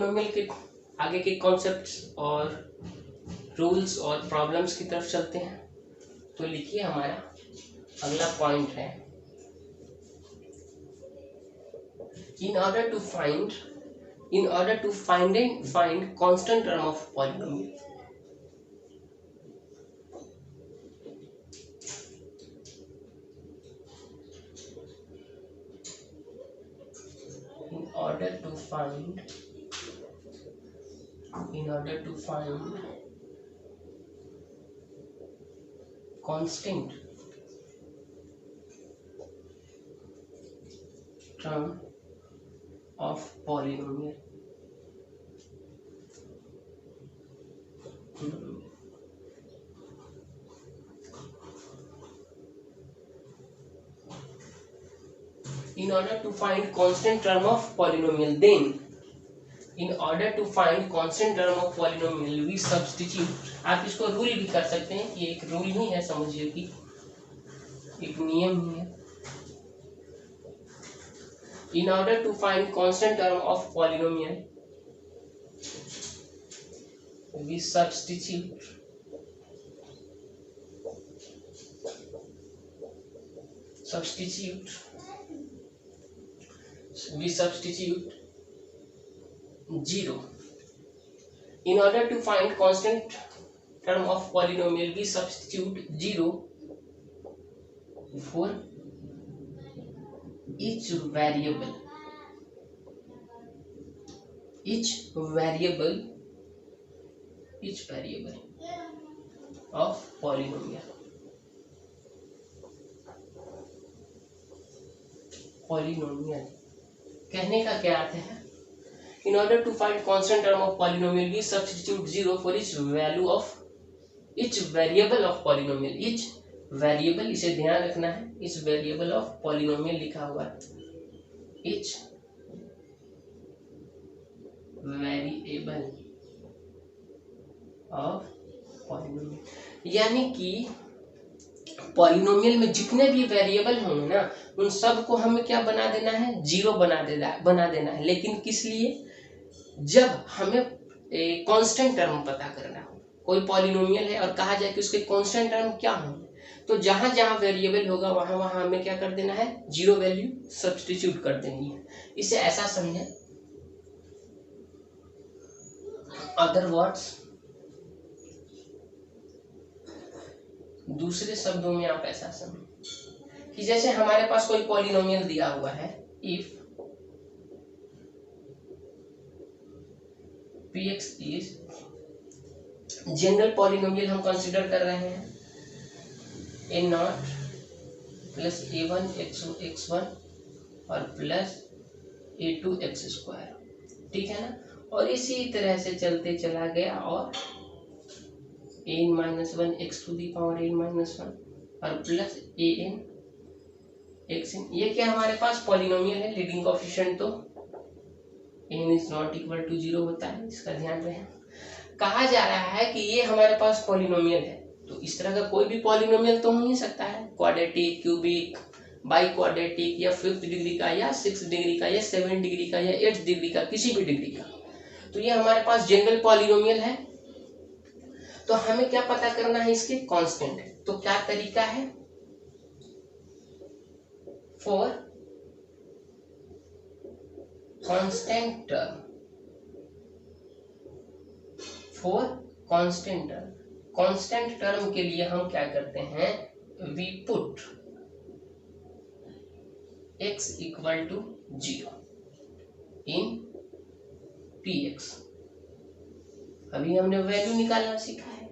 Polynomial के आगे के कॉन्सेप्ट्स और रूल्स और प्रॉब्लम्स की तरफ चलते हैं। तो लिखिए, हमारा अगला पॉइंट है, in order to find constant term of polynomial, in order to find constant term of polynomial, in order to find constant term of polynomial, then in order to find constant term of polynomial we substitute, आप इसको rule भी कर सकते हैं, ये एक rule ही है, समझिए कि एक नियम ही है। In order to find constant term of polynomial we substitute zero. In order to find constant term of polynomial we substitute 0 for each variable of polynomial. कहने का क्या अर्थ है? In order to find constant term of polynomial we substitute 0 for each variable of polynomial. each variable, इसे ध्यान रखना है, each variable of polynomial लिखा हुआ है, each variable of polynomial, यानी कि पॉलिनोमियल में जितने भी वेरिएबल होंगे ना, उन सब को हमें क्या बना देना है? 0 बना देना है। लेकिन किस लिए? जब हमें कांस्टेंट टर्म पता करना हो, कोई पॉलिनोमियल है और कहा जाए कि उसके कांस्टेंट टर्म क्या होंगे, तो जहां जहां वेरिएबल होगा वहां वहां हमें क्या कर देना है? 0 वैल्यू सब्स्टिट्यूट कर देनी है। इसे ऐसा समझें, अदर वर्ड्स, दूसरे शब्दों में आप ऐसा समझें कि जैसे हमारे पास कोई पॉलिनोमियल दिया हुआ है, if px is general polynomial हम कंसीडर कर रहे हैं a0 प्लस a1 x1 और प्लस a2 x², ठीक है ना। और इसी तरह से चलते चला गया और an-1 x⁻n-1 और प्लस an xn, ये क्या हमारे पास पॉलिनोमियल है। लीडिंग कोएफिशिएंट तो n is not equal to 0 होता है, इसका ध्यान रहे। कहा जा रहा है कि ये हमारे पास पॉलिनोमियल है, तो इस तरह का कोई भी पॉलिनोमियल तो हो नहीं सकता है, क्वाड्रेटिक, क्यूबिक, बाई क्वाड्रेटिक, या 5th डिग्री का, या 6th डिग्री का, या 7th डिग्री का, या 8th डिग्री का, किसी भी डिग्री का। तो ये हमारे पास जनरल पॉलिनोमियल है। तो हमें क्या पता करना है? इसके कांस्टेंट। तो क्या तरीका है? फॉर कांस्टेंट टर्म के लिए हम क्या करते हैं? We put x equal to 0 in px। अभी हमने वैल्यू निकालना सीखा है,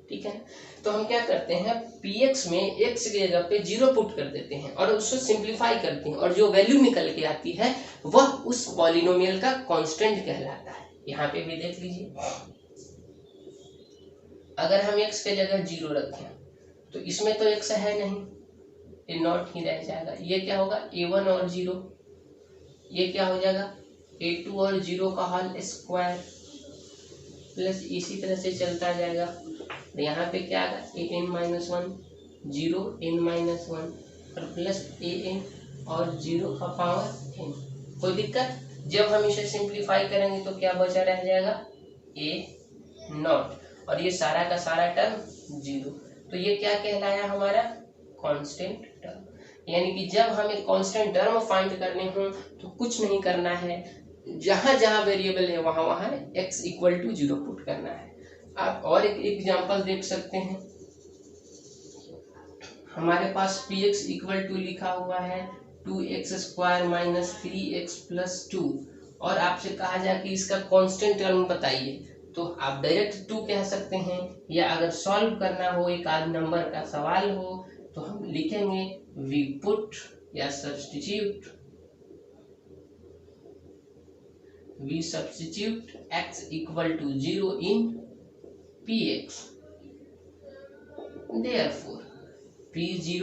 ठीक है। तो हम क्या करते हैं? px में x की जगह पे 0 पुट कर देते हैं और उसको सिंप्लीफाई करते हैं, और जो वैल्यू निकल के आती है वह उस पॉलिनोमियल का कांस्टेंट कहलाता है। यहाँ पे भी देख लीजिए, अगर हम x के जगह 0 रखें तो इसमें तो x है नहीं, ये नॉट ही रह जाएगा। ये क्या होगा? a1 और 0, ये क्या हो जाएगा? a2 और 0 का होल स्क्वायर, प्लस इसी तरह से चलता जाएगा। यहाँ पे क्या आएगा? an-1 0 n-1 और प्लस an और 0 का पावर n। कोई दिक्कत? जब हम इसे सिंप्लीफाई करेंगे तो क्या बचा रह जाएगा, ए नॉट, और ये सारा का सारा टर्म 0। तो ये क्या कहलाया हमारा, कांस्टेंट टर्म। यानी कि जब हमें कांस्टेंट टर्म फाइंड करने हो तो कुछ नहीं करना है, जहां जहां वेरिएबल है वहां वहां x इक्वल टू 0 पुट करना है। आप और एक एग्जांपल देख सकते हैं, हमारे पास px इक्वल टू लिखा हुआ है 2x² माइनस 3x प्लस 2, और आपसे कहा जाए कि इसका कांस्टेंट टर्म बताइए, तो आप डायरेक्ट 2 कह सकते हैं, या अगर सॉल्व करना हो, एक आध नंबर का सवाल हो, तो हम लिखेंगे वी पुट या substitute x equal to 0 in px, therefore p0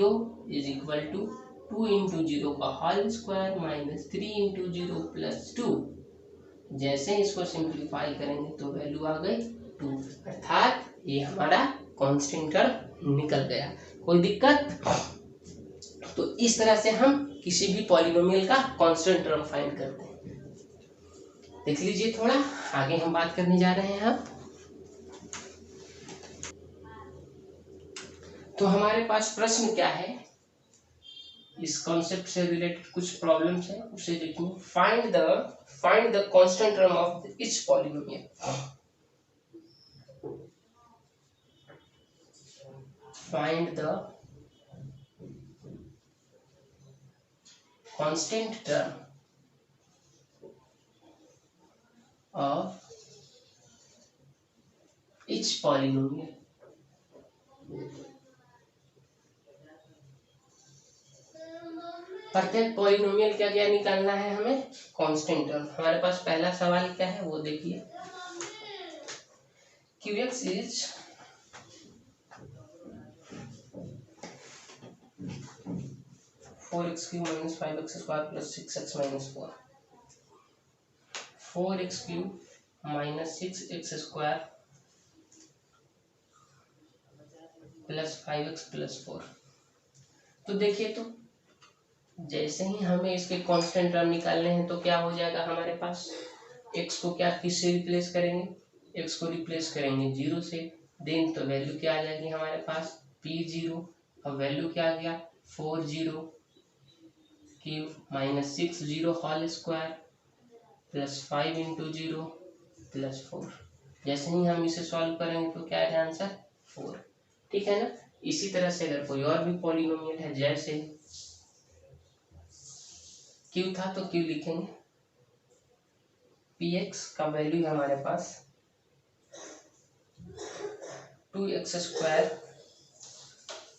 is equal to 2 into 0 का whole square minus 3 into 0 plus 2। जैसे इसको सिंप्लीफाई करेंगे तो वैल्यू आ गई 2, अर्थात ये हमारा कांस्टेंट टर्म निकल गया। कोई दिक्कत? तो इस तरह से हम किसी भी पॉलिनोमियल का कांस्टेंट टर्म फाइंड करते हैं। देख लीजिए, थोड़ा आगे हम बात करने जा रहे हैं अब। तो हमारे पास प्रश्न क्या है, इस कॉन्सेप्ट से रिलेटेड कुछ प्रॉब्लम्स है, उसे देखिए। Find the constant term of each polynomial. Find the constant term of each polynomial. प्रत्येक पॉलिनोमियल क्या क्या निकालना है हमें, कांस्टेंट टर्म। हमारे पास पहला सवाल क्या है वो देखिए, qx is four x cube minus 5x square plus 6x minus 4, 4x cube minus 6x square plus 5x plus 4। तो देखिए, तो जैसे ही हमें इसके कांस्टेंट टर्म निकालने हैं तो क्या हो जाएगा हमारे पास, x को क्या किससे रिप्लेस करेंगे, x को रिप्लेस करेंगे 0 से, देन तो वैल्यू क्या आ जाएगी हमारे पास p0। अब वैल्यू क्या आ गया 40 cube minus 60 whole square plus 5 into 0 plus 4। जैसे ही हम इसे सॉल्व करेंगे तो क्या है आंसर 4, ठीक है ना। इसी तरह से अगर कोई और भी पॉलिनोमियल है, जैसे q था तो q लिखेंगे, px का वैल्यू है हमारे पास 2x square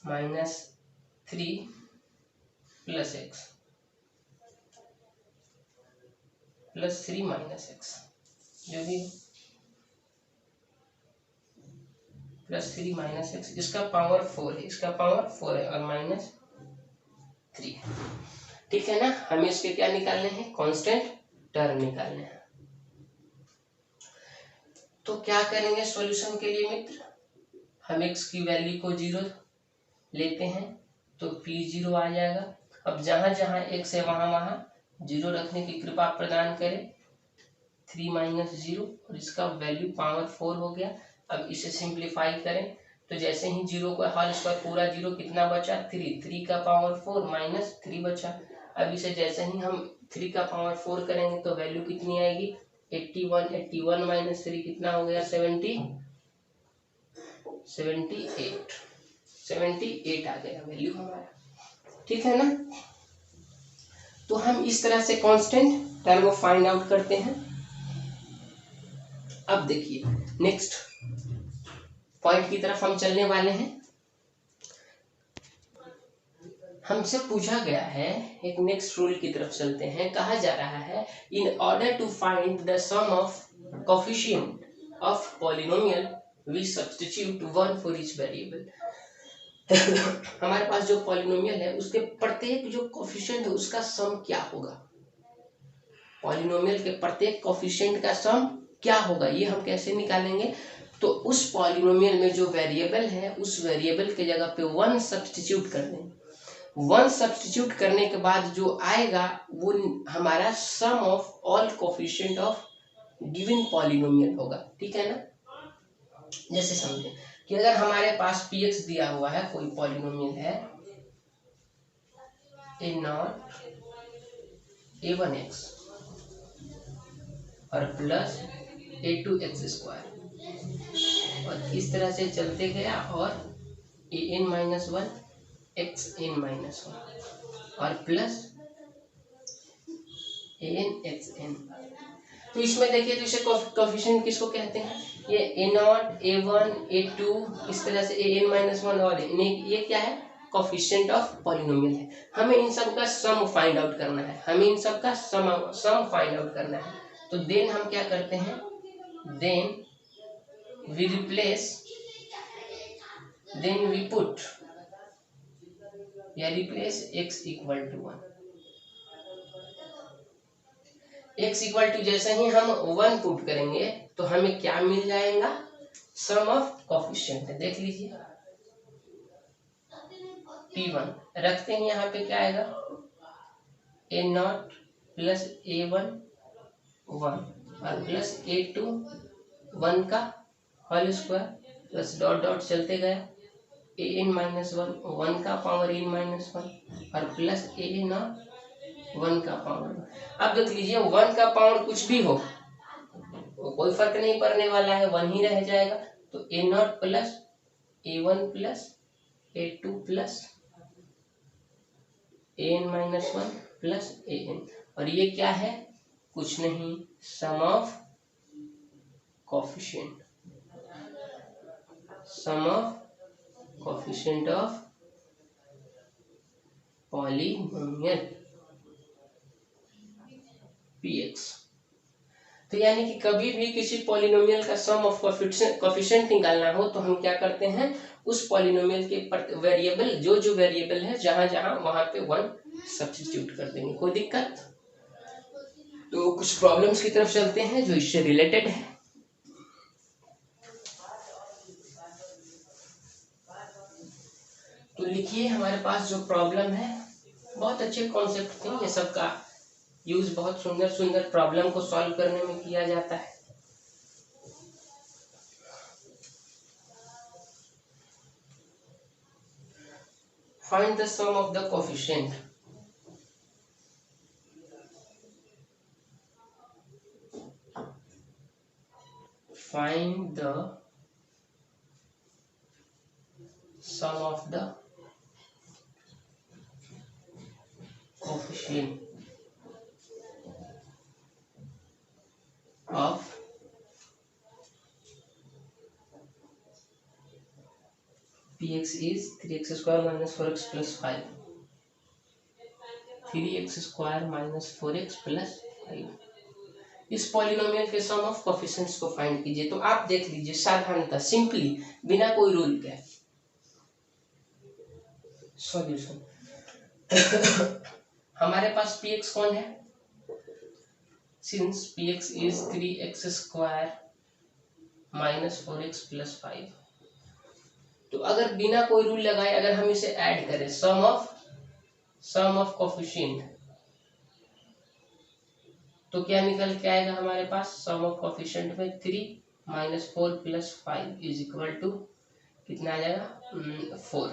minus 3 plus x plus 3 minus x, जो भी प्लस 3 माइनस x, इसका पावर 4 है, इसका पावर 4 है, और माइनस 3, ठीक है ना। हमें इसके क्या निकालने हैं, कांस्टेंट टर्म निकालने हैं। तो क्या करेंगे सॉल्यूशन के लिए मित्र, हम x की वैल्यू को 0 लेते हैं तो p0 आ जाएगा। अब जहां जहां x है वहां वहां 0 रखने की कृपा प्रदान करें, 3 माइनस 0, और इसका वैल्यू पावर 4 हो गया। अब इसे सिंप्लीफाई करें तो जैसे ही 0 का होल स्क्वायर पूरा 0, कितना बचा 3 का पावर 4 माइनस 3 बचा। अब इसे जैसे ही हम 3 का पावर 4 करेंगे तो वैल्यू कितनी आएगी 81 माइनस 3 कितना हो गया 78 आ गया वैल्यू हमारा, ठीक है ना। तो हम इस तरह से कांस्टेंट टर्म को फाइंड आउट करते हैं। अब देखिए नेक्स्ट पॉइंट की तरफ हम चलने वाले हैं। हमसे पूछा गया है, एक नेक्स्ट रूल की तरफ चलते हैं। कहा जा रहा है in order to find the sum of coefficient of polynomial we substitute 1 for each variable. हमारे पास जो पॉलिनोमियल है उसके प्रत्येक जो कोफिशिएंट है उसका सम क्या होगा, पॉलिनोमियल के प्रत्येक कोफिशिएंट का सम क्या होगा, ये हम कैसे निकालेंगे। तो उस पॉलिनोमियल में जो वेरिएबल है उस वेरिएबल के जगह पे 1 सब्स्टिट्यूट कर देंगे। वन सब्स्टिट्यूट करने के बाद जो आएगा वो हमारा sum of all coefficient of given polynomial होगा। ठीक है ना। जैसे समझे कि अगर हमारे पास px दिया हुआ है, कोई पॉलिनोमियल है a0 a1x और प्लस a2x², और इस तरह से चलते गया और an-1 xn-1 और प्लस an(xn). तो इसमें देखिए तो इसे कोफिशिएंट किसको कहते हैं, ये a0 a1 a2 इस तरह से an-1 और ये क्या है, कोफिशिएंट ऑफ पॉलिनोमियल है। हमें इन सब का सम फाइंड आउट करना है, हमें इन सब का सम फाइंड आउट करना है। तो देन हम क्या करते हैं, then we replace, then we put या replace x equal to 1। x equal to जैसे ही हम 1 पुट करेंगे तो हमें क्या मिल जाएगा, सम ऑफ कोफिशिएंट है। देख लीजिए p1 रखते हैं, यहाँ पे क्या आएगा a0 प्लस a1 1 और प्लस a2 1 का whole square plus dot dot चलते गया an-1 1 का पावर n-1 और प्लस a0 1 का पावर। अब देख लीजिए 1 का पावर कुछ भी हो कोई फर्क नहीं पड़ने वाला है, 1 ही रह जाएगा। तो a0 plus a1 plus a2 plus an-1 plus an, और ये क्या है, कुछ नहीं, sum of coefficient, sum of coefficient of polynomial px। तो यानी कि कभी भी किसी पॉलिनोमियल का सम ऑफ कोफिशिएंट निकालना हो तो हम क्या करते हैं, उस पॉलिनोमियल के वेरिएबल जो वेरिएबल है जहां जहां वहां पे 1 सब्स्टिट्यूट कर देंगे। कोई दिक्कत। तो कुछ प्रॉब्लम्स की तरफ चलते हैं जो इससे रिलेटेड है। तो लिखिए हमारे पास जो प्रॉब्लम है, बहुत अच्छे कॉन्सेप्ट थे, ये सब का यूज बहुत सुंदर सुंदर प्रॉब्लम को सॉल्व करने में किया जाता है। Find the sum of the coefficient. Find the sum of the coefficient of px is 3x square minus 4x plus 5, 3x square minus 4x plus 5। इस पॉलिनोमियल के सम ऑफ कोफिशिएंट्स को फाइंड कीजिए। तो आप देख लीजिए साधारणतः सिंपली बिना कोई रूल के सॉल्यूशन हमारे पास px कौन है, since px is 3x square minus 4x plus 5, तो अगर बिना कोई रूल लगाए अगर हम इसे ऐड करें सम ऑफ कोफिशिएंट, तो क्या निकल के आएगा हमारे पास, सम ऑफ कोफिशिएंट में 3 minus 4 plus 5 is equal to कितना आ जाएगा 4।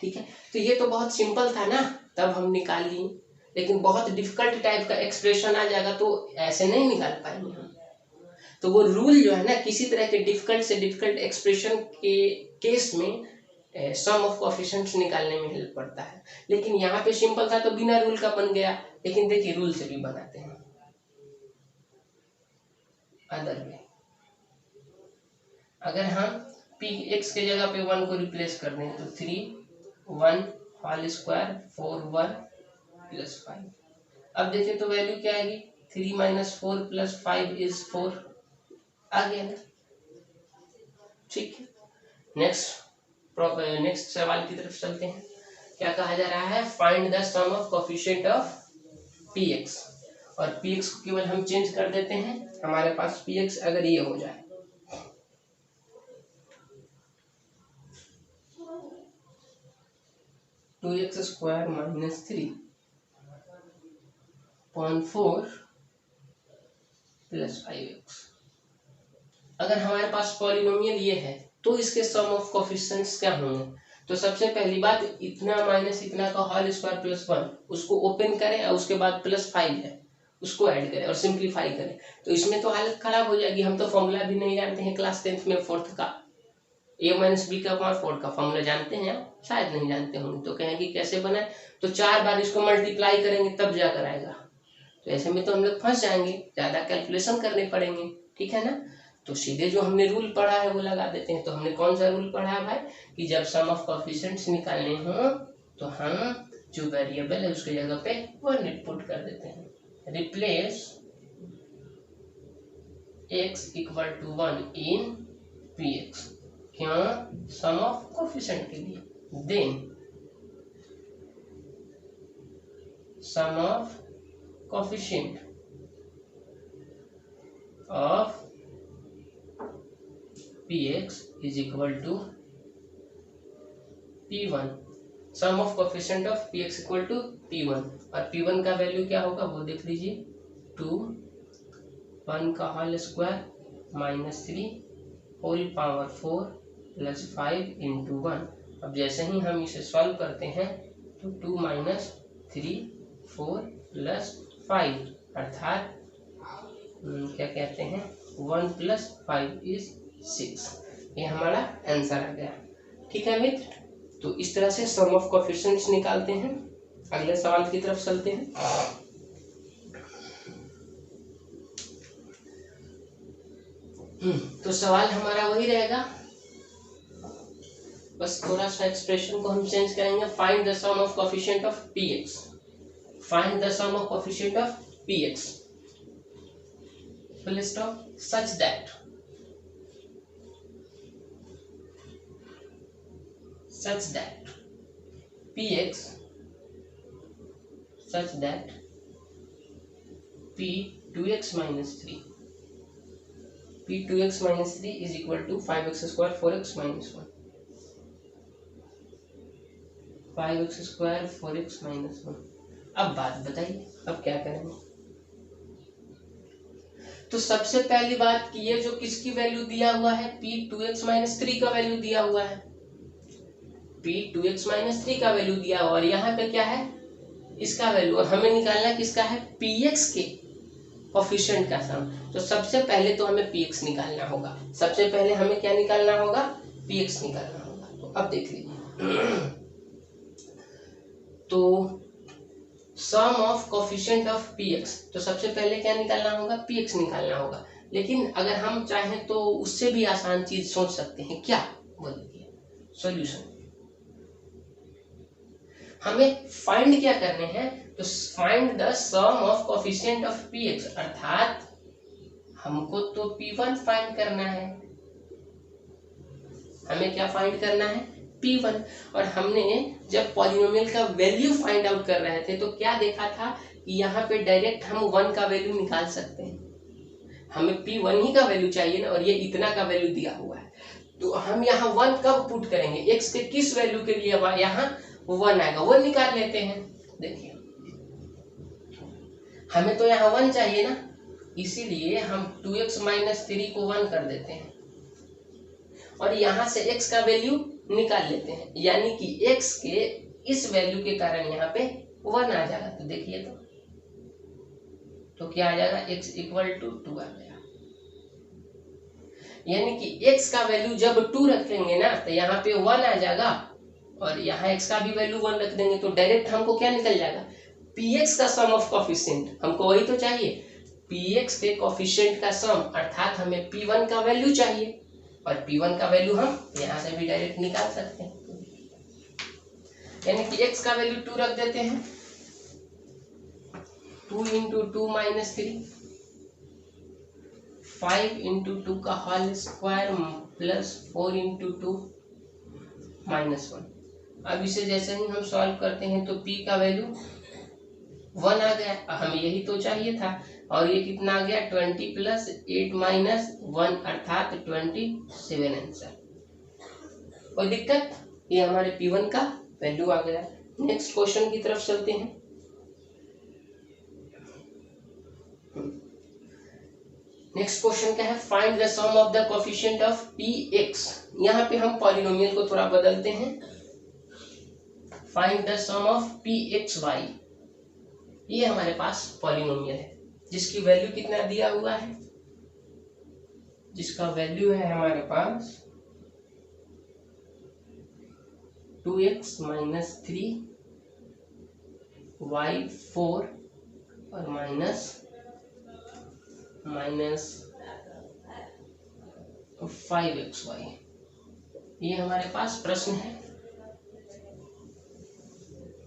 ठीक है, तो ये तो बहुत सिंपल था ना, तब हम निकाल लिए, लेकिन बहुत डिफिकल्ट टाइप का एक्सप्रेशन आ जाएगा तो ऐसे नहीं निकाल पाएंगे हम। तो वो रूल जो है ना, किसी तरह के डिफिकल्ट से डिफिकल्ट एक्सप्रेशन के केस में सम ऑफ कोफिशिएंट्स निकालने में हेल्प पड़ता है। लेकिन यहाँ पे सिंपल था तो बिना रूल का बन गया, लेकिन देखिए रूल से भी बनाते हैं अदर वे। अगर हम px के जगह पे 1 को रिप्लेस कर दें तो 3 1 होल स्क्वायर 4 1 प्लस 5। अब देखें तो वैल्यू क्या आएगी, 3 माइनस 4 प्लस 5 इज 4 आ गया ना। ठीक है, नेक्स्ट सवाल की तरफ चलते हैं। क्या कहा जा रहा है, find the sum of coefficient of px, और px को केवल हम चेंज कर देते हैं, हमारे पास px अगर ये हो जाए 2x² माइनस 3/4 प्लस 5x। अगर हमारे पास पॉलिनोमियल ये है तो इसके सम ऑफ कोफिशिएंट्स क्या होंगे? तो सबसे पहली बात, इतना माइनस इतना का होल स्क्वायर प्लस 1 उसको ओपन करें और उसके बाद प्लस 5 है उसको ऐड करें और सिंप्लीफाई करें, तो इसमें तो हालत खराब हो जाएगी। हम तो फॉर्मूला भी नहीं जानते हैं क्लास 10th में फोर्थ का a माइनस बी का अपॉन 4 का फॉर्मूला जानते हैं आप? शायद नहीं जानते होंगे। तो कहेंगे कैसे बनाए, तो 4 बार इसको मल्टीप्लाई करेंगे तब जाकर आएगा। तो ऐसे में तो हम लोग फंस जाएंगे, ज्यादा कैलकुलेशन करने पड़ेंगे, ठीक है ना। तो सीधे जो हमने रूल पढ़ा है वो लगा देते हैं। तो हमने कौन सा रूल पढ़ा है भाई, कि जब सम ऑफ कोएफिशिएंट्स निकालने हो तो हम जो वेरिएबल है उसकी जगह पे 1 पुट कर देते हैं। Replace x equal to 1 in px, क्यों? सम ऑफ कोएफिशिएंट के लिए। Then sum of coefficient of px is equal to p1। Sum of coefficient of px equal to p1, और p1 का वैल्यू क्या होगा वो देख लीजिए, 2 1 का whole square minus 3 whole power 4 plus 5 into 1। अब जैसे ही हम इसे सॉल्व करते हैं तो 2 माइनस 3 4 प्लस 5 अर्थात क्या कहते हैं 1 प्लस 5 इज 6। ये हमारा आंसर आ गया, ठीक है मित्र। तो इस तरह से सम ऑफ कोएफिशिएंट्स निकालते हैं। अगले सवाल की तरफ चलते हैं। तो सवाल हमारा वही रहेगा, बस थोड़ा सा एक्सप्रेशन को हम चेंज करेंगे। Find the sum of coefficient of px, find the sum of coefficient of px full stop such that px such that p 2x minus 3 is equal to 5x square 4x minus 1, 5x square 4x minus 1। अब बात बताइए, अब क्या करेंगे? तो सबसे पहली बात कि ये जो किसकी वैल्यू दिया हुआ है, p 2x minus 3 का वैल्यू दिया हुआ है, p 2x minus 3 का वैल्यू दिया हुआ, और यहाँ पे क्या है इसका वैल्यू, और हमें निकालना किसका है, px के कोएफिशिएंट का सम। तो सबसे पहले तो हमें px निकालना होगा, सबसे पहले हमें क्या निकालना होगा, px निकालना होगा। तो अब देख लीजिए, तो सम ऑफ कोएफिशिएंट ऑफ px, तो सबसे पहले क्या निकालना होगा, px निकालना होगा। लेकिन अगर हम चाहें तो उससे भी आसान चीज सोच सकते हैं, क्या वो देखिए सॉल्यूशन। हमें फाइंड क्या करने हैं, तो find the sum of coefficient of px, अर्थात हमको तो p1 फाइंड करना है, हमें क्या फाइंड करना है, p1। और हमने जब पॉलिनोमियल का वैल्यू फाइंड आउट कर रहे थे तो क्या देखा था कि यहाँ पे डायरेक्ट हम 1 का वैल्यू निकाल सकते हैं। हमें p1 ही का वैल्यू चाहिए ना, और ये इतना का वैल्यू दिया हुआ है, तो हम यहाँ 1 कब पुट करेंगे, x के किस वैल्यू के लिए यहाँ 1 आएगा, वो निकाल लेते हैं। देखिए हमें तो यहाँ 1 चाहिए ना, इसीलिए हम 2x माइनस 3 को 1 कर देते हैं और यहाँ से x का वैल्यू निकाल लेते हैं, यानी कि x के इस वैल्यू के कारण यहाँ पे 1 आ जाएगा। तो देखिए तो क्या आ जाएगा, x इक्वल टू 2 आ गया, यानी कि x का वैल्यू जब 2 रखेंगे ना तो यहाँ पे 1 आ जाएगा, और यहाँ x का भी वैल्यू 1 रख देंगे तो डायरेक्ट हमको क्या निकल जाएगा, px का सम ऑफ कोएफिशिएंट। हमको वही तो चाहिए, px के कोएफिशिएंट का सम, अर्थात हमें p1 का वैल्यू चाहिए, और p1 का वैल्यू हम यहाँ से भी डायरेक्ट निकाल सकते हैं। यानी कि x का वैल्यू 2 रख देते हैं, 2 इंटू 2 माइनस 3, 5 इंटू 2 का whole square plus 4 into 2 minus 1। अब इसे जैसे ही हम सॉल्व करते हैं तो p का वैल्यू 1 आ गया, हमें यही तो चाहिए था, और ये कितना आ गया, 20 प्लस 8 माइनस 1 अर्थात 27 आंसर। कोई दिक्कत, ये हमारे p1 का वैल्यू आ गया। नेक्स्ट क्वेश्चन की तरफ चलते हैं। नेक्स्ट क्वेश्चन क्या है, find the sum of the coefficient of P X. यहाँ पे हम पॉलिनोमियल को थोड़ा बदलते हैं। Find the sum of P X Y. ये हमारे पास पॉलिनोमियल है जिसकी वैल्यू कितना दिया हुआ है, जिसका वैल्यू है हमारे पास 2x माइनस 3 y 4 और माइनस 5xy। ये हमारे पास प्रश्न है।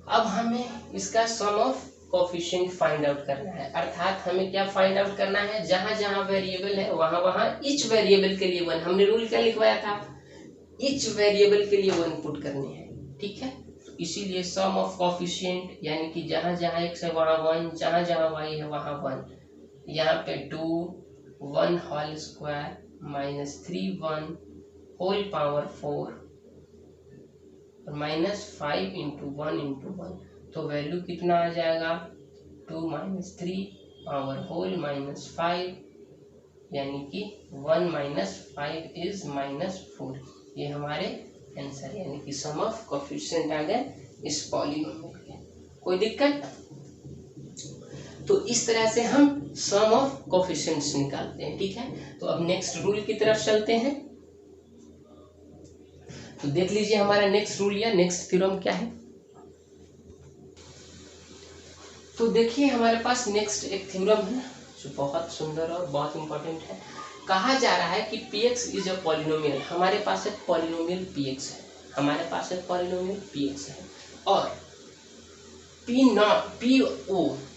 अब हमें इसका सम ऑफ कोफिशिएंट फाइंड आउट करना है, अर्थात हमें क्या फाइंड आउट करना है, जहां जहां वेरिएबल है वहां वहां ईच वेरिएबल के लिए 1। हमने रूल क्या लिखवाया था, ईच वेरिएबल के लिए 1 पुट करनी है, ठीक है। तो इसीलिए सम ऑफ कोफिशिएंट यानी कि जहां जहां x है वहां 1, जहां जहां y है वहां 1। यहाँ पे 2 1 whole square minus 3 1 whole power 4 और माइनस 5 इंटू 1 इंटू 1। तो वैल्यू कितना आ जाएगा, 2 माइनस 3 पावर होल माइनस 5 यानी कि 1 माइनस 5 इज माइनस 4। ये हमारे आंसर यानी कि सम ऑफ कोफिशिएंट आ गए इस पॉलिनोमियल के। कोई दिक्कत? तो इस तरह से हम सम ऑफ कोफिशिएंट्स निकालते हैं, ठीक है। तो अब नेक्स्ट रूल की तरफ चलते हैं। तो देख लीजिए हमारा नेक्स्ट रूल या नेक्स्ट थ्योरम क्या है। तो देखिए हमारे पास नेक्स्ट एक थ्योरम है जो बहुत सुंदर और बहुत इंपॉर्टेंट है। कहा जा रहा है कि px इज अ पॉलिनोमियल। हमारे पास एक पॉलिनोमियल px है, हमारे पास एक पॉलिनोमियल px है और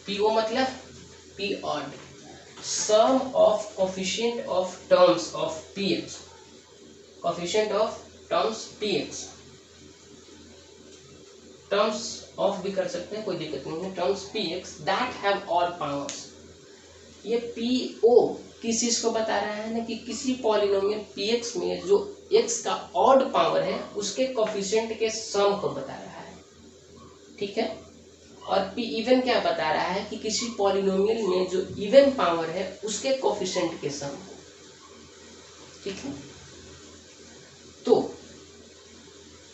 po मतलब p odd sum of coefficient of terms of px, coefficient of terms px, terms of भी कर सकते हैं, कोई दिक्कत नहीं है, terms px that have odd powers. ये po किस चीज को बता रहा है ना, कि किसी पॉलिनोमियल px में जो x का ऑड पावर है उसके कोफिशिएंट के सम को बता रहा है, ठीक है। और p इवन क्या बता रहा है कि किसी पॉलिनोमियल में जो इवन पावर है उसके कोफिशिएंट के सम, ठीक है। तो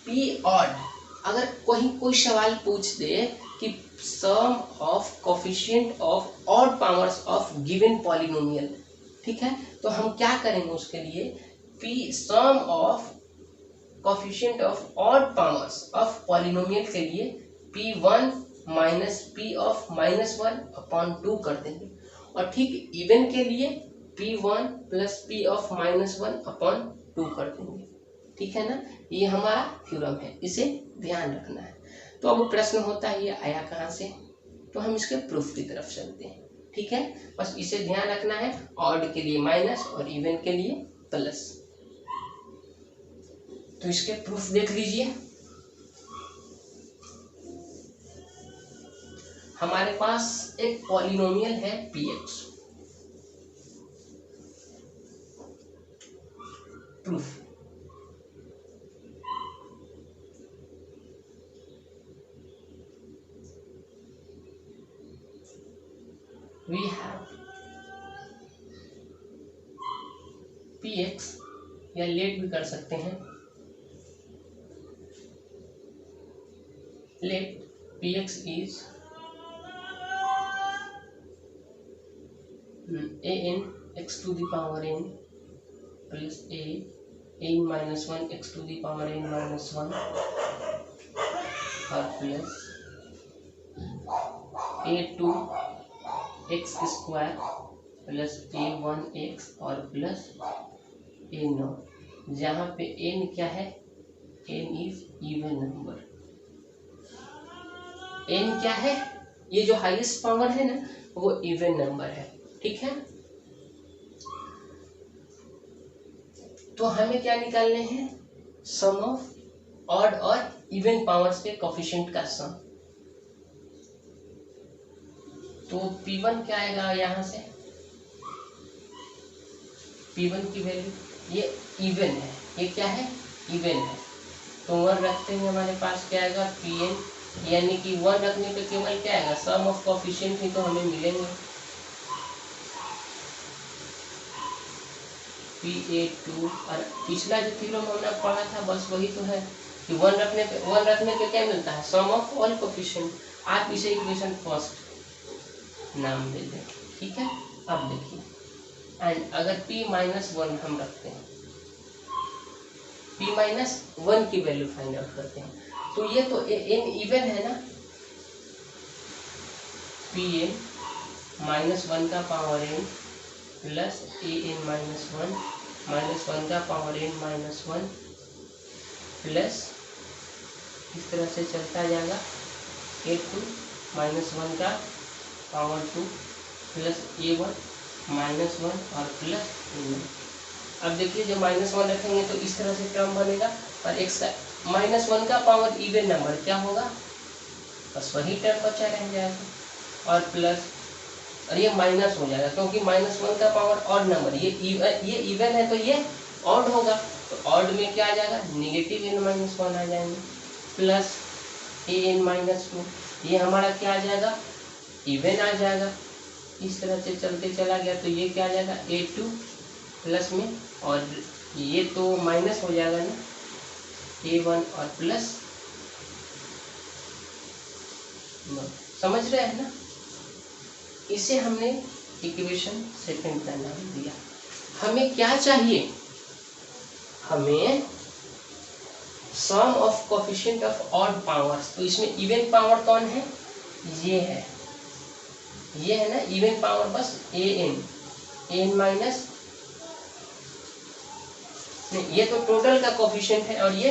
p ऑड, अगर कोई सवाल पूछ दे कि sum of coefficient of odd powers of given polynomial, ठीक है, तो हम क्या करेंगे उसके लिए, p sum of coefficient of odd powers of polynomial के लिए p1 minus p of -1 upon 2 कर देंगे। और ठीक इवन के लिए p1 plus p of -1 upon 2 कर देंगे, ठीक है ना। ये हमारा थ्योरम है, इसे ध्यान रखना है। तो अब प्रश्न होता है ये आया कहाँ से, तो हम इसके प्रूफ की तरफ चलते हैं, ठीक है। बस इसे ध्यान रखना है, ऑड के लिए माइनस और इवन के लिए प्लस। तो इसके प्रूफ देख लीजिए। हमारे पास एक पॉलिनोमियल है px, proof we have px, या लेट भी कर सकते हैं, late px is an x to the power n plus n minus 1 x to the power n minus 1 और plus a2 x square plus a1 x और plus a0, जहाँ पे n क्या है, n is even number. n क्या है, ये जो हाईएस्ट पावर है ना वो इवन नंबर है, ठीक है। तो हमें क्या निकालने हैं, सम ऑफ ऑड और इवन पावर्स के कोफिशिएंट का सम। तो p1 क्या आएगा यहाँ से, p1 की वैल्यू, ये इवन है, ये क्या है, इवन है, तो 1 रखते हैं, हमारे पास क्या आएगा, pn यानी कि 1 रखने पे केवल क्या आएगा, सम ऑफ कोफिशिएंट ही तो हमें मिलेंगे। P82 और पिछला जो थ्योरम हमने पढ़ा था बस वही तो है कि 1 रखने पे क्या मिलता है, सम ऑफ ऑल कोफिशिएंट। आप इसे इक्वेशन फर्स्ट नाम दे दें, ठीक है। अब देखिए एंड अगर P-1 हम रखते हैं, P-1 की वैल्यू फाइंड आउट करते हैं, तो ये तो n इवन है ना, Pn-1 का पावर n प्लस An-1 -1 का पावर n-1 प्लस इस तरह से चलता जाएगा A2 -1 का पावर 2 प्लस A1 -1 और प्लस A1। अब देखिए जब -1 रखेंगे तो इस तरह से टर्म बनेगा और x का -1 का पावर इवन नंबर क्या होगा, बस वही टर्म बचा रह जाएगा और प्लस, और ये माइनस हो जाएगा क्योंकि -1 का पावर ऑड नंबर, ये इवन है तो ये ऑड होगा, तो ऑड में क्या आ जाएगा, नेगेटिव n-1 आ जाएंगे प्लस An-2, ये हमारा क्या आ जाएगा, इवन आ जाएगा। इस तरह से चलते चला गया तो ये क्या आ जाएगा A2 प्लस में, और ये तो माइनस हो जाएगा ना A1 और प्लस, समझ रहे हैं ना। इसे हमने इक्वेशन सेकंड का नाम दिया। हमें क्या चाहिए, हमें sum of coefficient of odd powers. तो इसमें इवन पावर कौन है, ये है ना इवन पावर, बस an माइनस, ये तो टोटल का कोफिशिएंट है और ये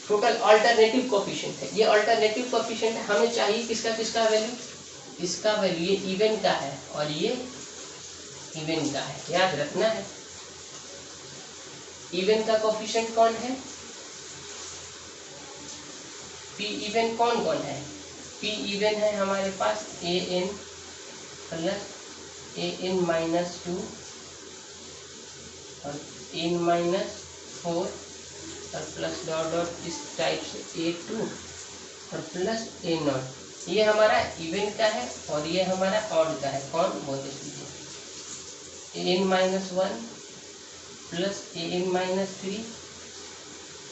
टोटल अल्टरनेटिव कोफिशिएंट है, ये अल्टरनेटिव कोफिशिएंट है। हमें चाहिए किसका वैल्यू, इसका वैल्यू, ये इवन का है और ये इवन का है, याद रखना है। इवन का कोफिशिएंट कौन है, P इवन कौन कौन है, P इवन है हमारे पास An प्लस An-2 और n-4 और प्लस डॉट डॉट इस टाइप से A2 और प्लस A0। ये हमारा इवन का है और ये हमारा ऑड का है, कौन, वो देख लीजिए An-1 plus An-3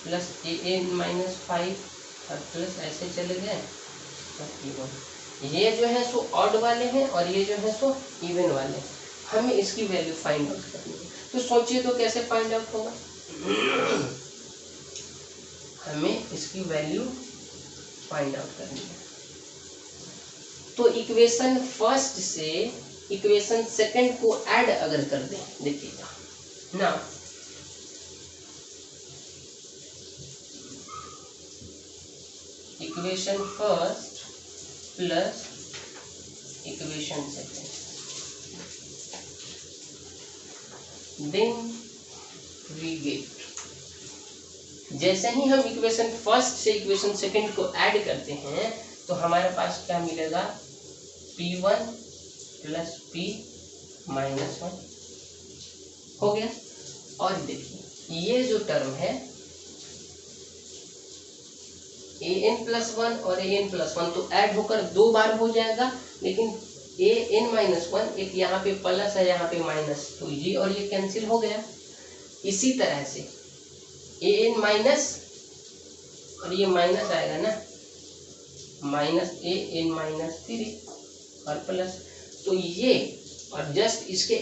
plus An-5 और प्लस ऐसे चले गए तो ये जो है सो ऑड वाले हैं और ये जो है सो इवन वाले हैं। हमें इसकी वैल्यू फाइंड आउट करनी है, तो सोचिए तो कैसे फाइंड आउट होगा। हमें इसकी वैल्यू फाइंड आउट करनी है, तो इक्वेशन फर्स्ट से इक्वेशन सेकंड को ऐड अगर कर दें, देखिएगा ना, equation first plus equation second, then we get, जैसे ही हम इक्वेशन फर्स्ट से इक्वेशन सेकंड को ऐड करते हैं तो हमारे पास क्या मिलेगा, P1 प्लस P-1 हो गया। और देखिए ये जो टर्म है An+1 और An+1 तो ऐड होकर 2 बार हो जाएगा, लेकिन An-1 एक यहाँ पे प्लस है यहाँ पे माइनस, तो ये और ये कैंसिल हो गया। इसी तरह से An- और ये माइनस आएगा ना, माइनस An-3 और प्लस, तो ये और जस्ट इसके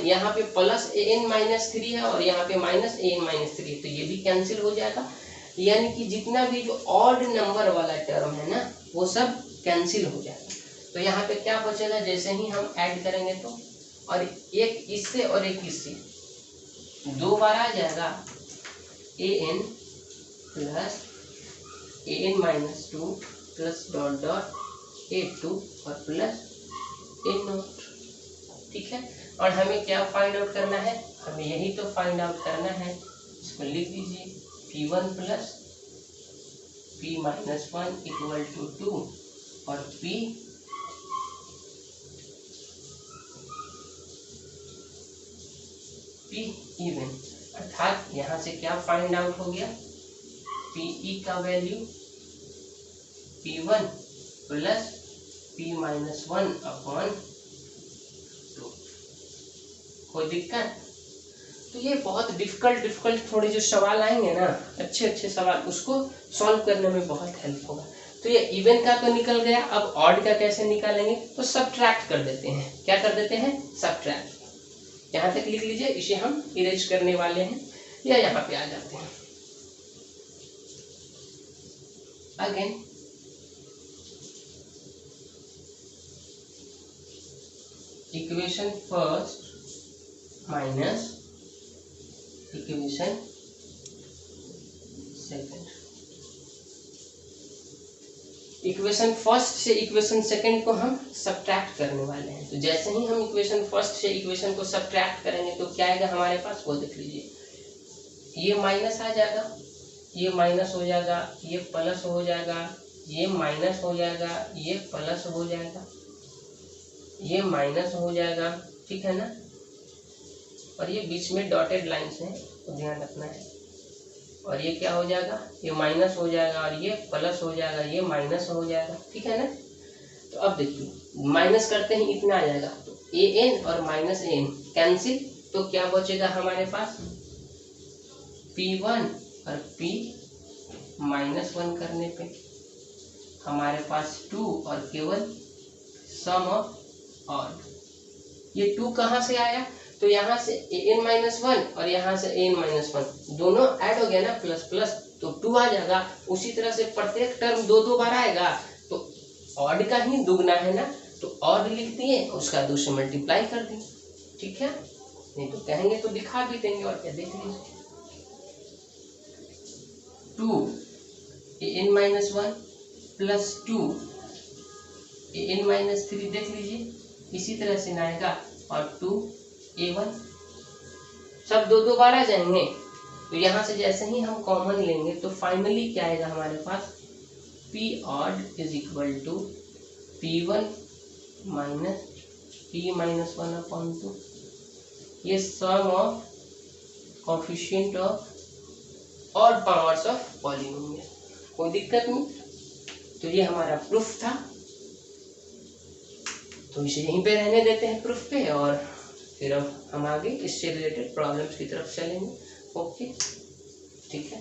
यहाँ पे प्लस An-3 है और यहाँ पे माइनस An-3 है, तो ये भी कैंसिल हो जाएगा। यानी कि जितना भी जो ऑड नंबर वाला टर्म है ना वो सब कैंसिल हो जाएगा। तो यहाँ पे क्या बचेगा, जैसे ही हम ऐड करेंगे तो, और एक इससे और एक इससे 2 बार आ जाएगा An plus An-2 plus dot dot A2 और प्लस A0, ठीक है। और हमें क्या फाइंड आउट करना है, हमें यही तो फाइंड आउट करना है। इसको लिख दीजिए P1 plus P-1 equal to 2 और P इवन, अर्थात यहाँ से क्या फाइंड आउट हो गया, PE का value P1 plus P-1 upon 2। कोई दिक्कत? तो ये बहुत डिफिकल्ट थोड़े जो सवाल आएंगे ना, अच्छे सवाल, उसको सॉल्व करने में बहुत हेल्प होगा। तो ये इवन का तो निकल गया, अब ऑड का कैसे निकालेंगे? तो सब्ट्रैक्ट कर देते हैं। क्या कर देते हैं? सब्ट्रैक्ट। यहाँ तक लिख लीजिए, इसे हम इरेज करने वाले हैं, या यहाँ पे आ जाते हैं। Again equation first minus equation second. Equation first से इक्वेशन सेकंड को हम सब्ट्रैक्ट करने वाले हैं। तो जैसे ही हम इक्वेशन फर्स्ट से इक्वेशन को सब्ट्रैक्ट करेंगे तो क्या आएगा हमारे पास? वो देख लीजिए, ये माइनस आ जाएगा, ये माइनस हो जाएगा, ये प्लस हो जाएगा, ये माइनस हो जाएगा, ये प्लस हो जाएगा, ये माइनस हो जाएगा, ठीक है ना। और ये बीच में डॉटेड लाइन्स हैं, तो ध्यान रखना है। और ये क्या हो जाएगा? ये माइनस हो जाएगा, और ये प्लस हो जाएगा, ये माइनस हो जाएगा, ठीक है ना। तो अब देखिए, माइनस करते ही इतना आ जाएगा, तो an और माइनस an कैंसिल, तो क्या बचेगा हमारे पास? P1 और P-1 करने पे हमारे पास 2 और केवल सम ऑफ ऑड। ये 2 कहाँ से आया? तो यहाँ से an-1 और यहाँ से an-1 दोनों ऐड हो गया ना, प्लस प्लस, तो 2 आ जाएगा। उसी तरह से प्रत्येक टर्म 2 बार आएगा, तो ऑड का ही दुगना है ना, तो ऑड लिख दिए, उसका 2 से मल्टीप्लाई कर दिए, ठीक है। नहीं तो कहेंगे तो दिखा भी देंगे, और क्या, देख लीजिए। 2 an-1 प्लस 2 an-3 देख लीजिए, इसी तरह से ना आएगा, और 2a1 सब 2 बार आ जाएंगे। तो यहाँ से जैसे ही हम कॉमन लेंगे तो फाइनली क्या आएगा हमारे पास? P odd is equal to P1 minus P-1 upon 2। ये sum of coefficient of odd powers of polynomial. कोई दिक्कत नहीं। तो ये हमारा प्रूफ था, तो इसे यहीं पे रहने देते हैं प्रूफ पे, और फिर अब हम आगे इससे रिलेटेड प्रॉब्लम्स की तरफ चलेंगे। ओके, ठीक है।